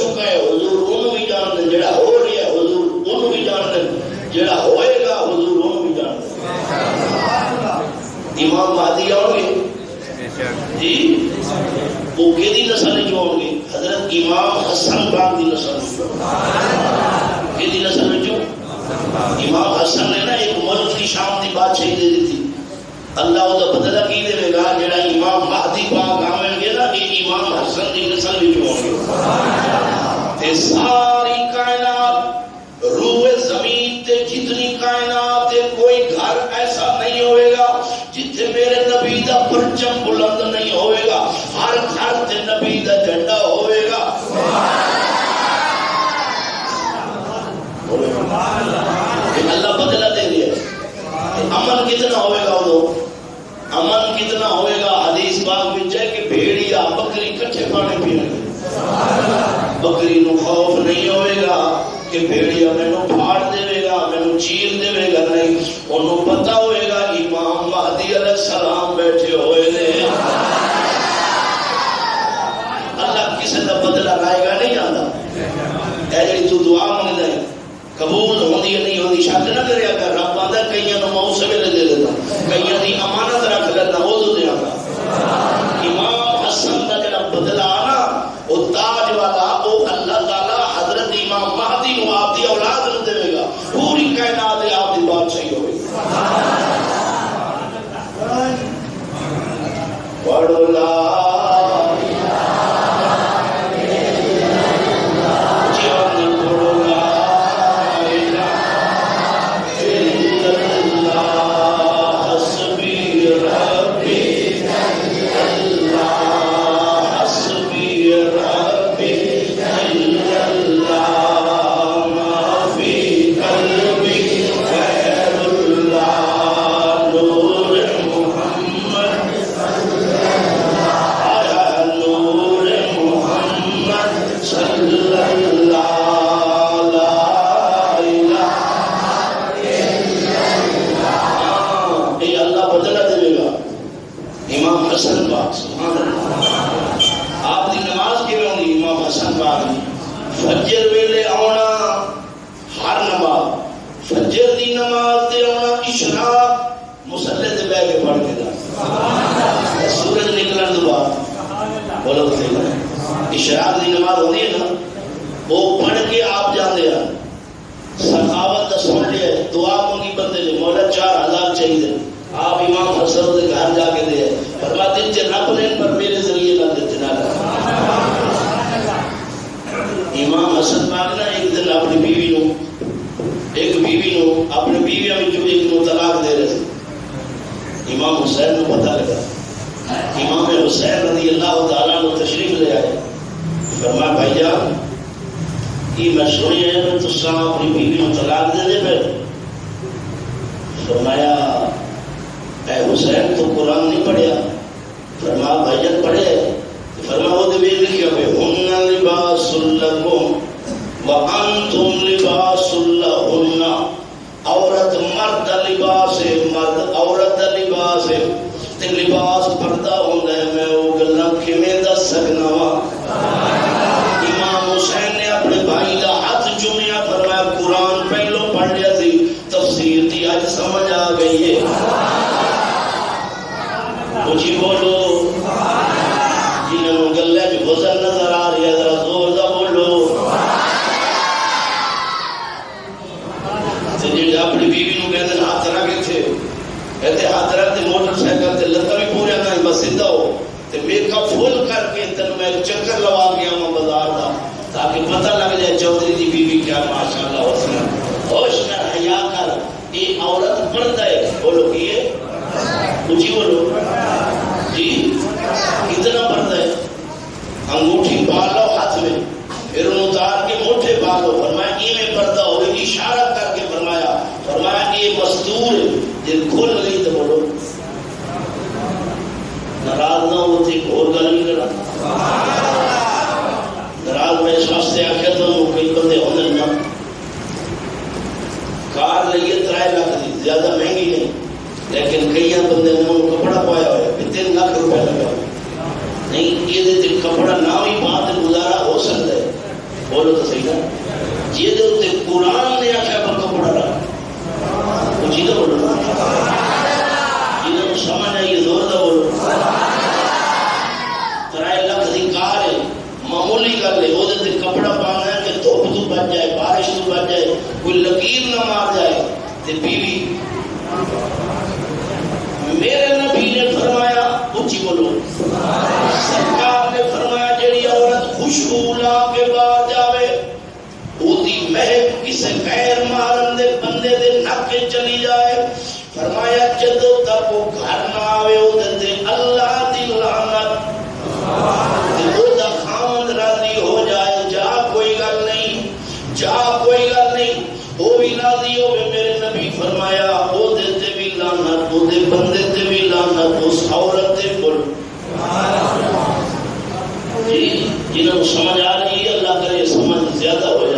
چکا ہے حضور انہوں بھی جانتے ہیں، جڑا ہو رہا ہے حضور انہوں بھی جانتے ہیں، جڑا ہوئے گا حضور انہوں بھی جانتے ہیں۔ امام مہدی آؤ گے جی، وہ کیڑی نسل جو ہوں گے؟ حضرت امام حسن پاک دی نسل جو کیڑی نسل جو امام حسن نے نا ایک ملک کی شام کی بادشاہی دے دی تھی، اللہ وہ بدلہ کی دے گا جڑا امام مہدی پاک آویں گے نا یہ امام حسن دی نسل بھی جو ہوں گے، تے ساری کائنات روئے زمین تے جتنی کائنات تے کوئی گھر ایسا نہیں ہوئے گا جتھے میرے نبی دا پرچم بلند نہیں ہوئے گا، ہر گھر تے نبی دا جھنڈا ہوئے گا۔ اللہ بدلہ دے دیا۔ امن کتنا ہوئے گا وہ؟ امن کتنا ہوئے گا؟ حدیث پاک میں ہے کہ بھیڑیا بکری کٹھے پانے پینے گے، بکری نو خوف نہیں ہوئے گا کہ بھیڑیا میں نو پھاڑ دے گا، میں نو چیر دے گا، نہیں، انہوں پتہ ہوئے گا امام مہدی علیہ السلام بیٹھے ہوئے نے۔ اللہ کسی کا بدلہ لائے گا نہیں آتا، اے جی تو دعا مانگدا ہے قبول ہوندی ہے نہیں ہوندی شک نہ کریا کر، رب آندا کئیاں نو موت سویلے دے دیتا، کئیاں دی امانت رکھ لینا وہ دے آتا۔ امام حسن کا جڑا بدلہ آنا وہ تاج والا وہ اللہ تعالی حضرت امام مہدی کو آپ دی اولاد نو دے گا، پوری کائنات آپ دی بادشاہی ہوگی۔ پڑھو لا اشراق دی نماز ہوتی ہے نا وہ پڑھ کے آپ جانے ہیں، سخاوت سن لیا دعا مانگی بندے نے مولا 4000 چاہیے، آپ امام حسن کے گھر جا کے دے فرماتے ہیں رب نے پر میرے ذریعے نہ دیتے نہ۔ امام حسن پاک نے ایک دن اپنی بیوی نو اپنی بیویاں میں جو ایک نو طلاق دے رہے، امام حسین کو پتہ لگا، امام حسین رضی اللہ تعالیٰ عنہ تشریف لے آئے، فرمایا بھائی جان یہ میں سنی ہے میں تو سا اپنی بیوی کو طلاق دے دے پہ، فرمایا اے حسین تو قرآن نہیں پڑھیا، فرمایا بھائی جان پڑھے، فرمایا وہ دے لکھیا پہ ہن لباس لکم وانتم لباس لہن، عورت مرد لباس مرد عورت لباس تے لباس پردہ ہوتا ہے، میں وہ گلا کیویں دس سکنا وا۔ امام حسین نے اپنے بھائی کا ہاتھ چومیا، فرمایا قرآن پہلو پڑھ لیا سی، تفسیر تھی آج سمجھ آ گئی ہے، کچھ بولو جنہوں گلے میں وزن نظر آ رہی ہے ذرا زور دا بولو۔ اپنی بیوی نو کہتے ہاتھ رکھ تھے، کہتے ہاتھ رکھتے موٹر سائیکل تے لتا بھی پوریا نہیں بس سیدھا ہو تے میک اپ فل کر کے تن میں چکر لوا گیا ہوں بازار دا تاکہ پتہ لگ جائے چودھری دی بیوی کیا ماشاءاللہ حسن ہوش کر حیا کر، یہ عورت پردہ ہے، بولو کی ہے اونچی بولو جی، کتنا پردہ ہے؟ انگوٹھی پالو ہاتھ میں پھر انہوں اتار کے موٹھے پالو، فرمایا یہ میں پردہ ہو گئی، اشارہ کر کے فرمایا یہ مستور ہے، جن کھول گئی تو بولو ناراض نہ ہوتی اور گل نہیں کرنا، ناراض میں اس واسطے آخیا تو کئی بندے ہونے نا کار لئیے 3 لاکھ دی زیادہ مہنگی نہیں، لیکن کئی بندے نے انہوں کپڑا پایا ہوا ہے 3 لاکھ روپے لگا نہیں، یہ کپڑا نہ بھی بات گزارا ہو سکتا ہے، بولو تو صحیح نا جی قرآن نے آخیا پر کپڑا رکھ وہ چیزیں بولو جنہوں سمجھ آئیے زور دا بولو ترائے لکھ دی کار ہے معمولی گل ہے وہ کپڑا پانا ہے کہ دھوپ تو بچ جائے بارش تو بچ جائے کوئی لکیر نہ مار جائے تے بیوی میرے نبی نے فرمایا اونچی بولو سرکار نے فرمایا جڑی عورت خوشبو لا کے باہر جاوے اودی مہک کسے غیر محرم دے بندے دے نک چلی جائے فرمایا جدوں تک وہ گھر نہ آوے اودے تے اللہ دی لعنت تے او دا خاوند راضی ہو جائے جا کوئی گل نہیں جا کوئی گل نہیں وہ بھی راضی ہوئے میرے نبی فرمایا او دے تے بھی لعنت او دے بندے تے بھی لعنت اس عورت تے بول جی جنہوں سمجھ آ رہی ہے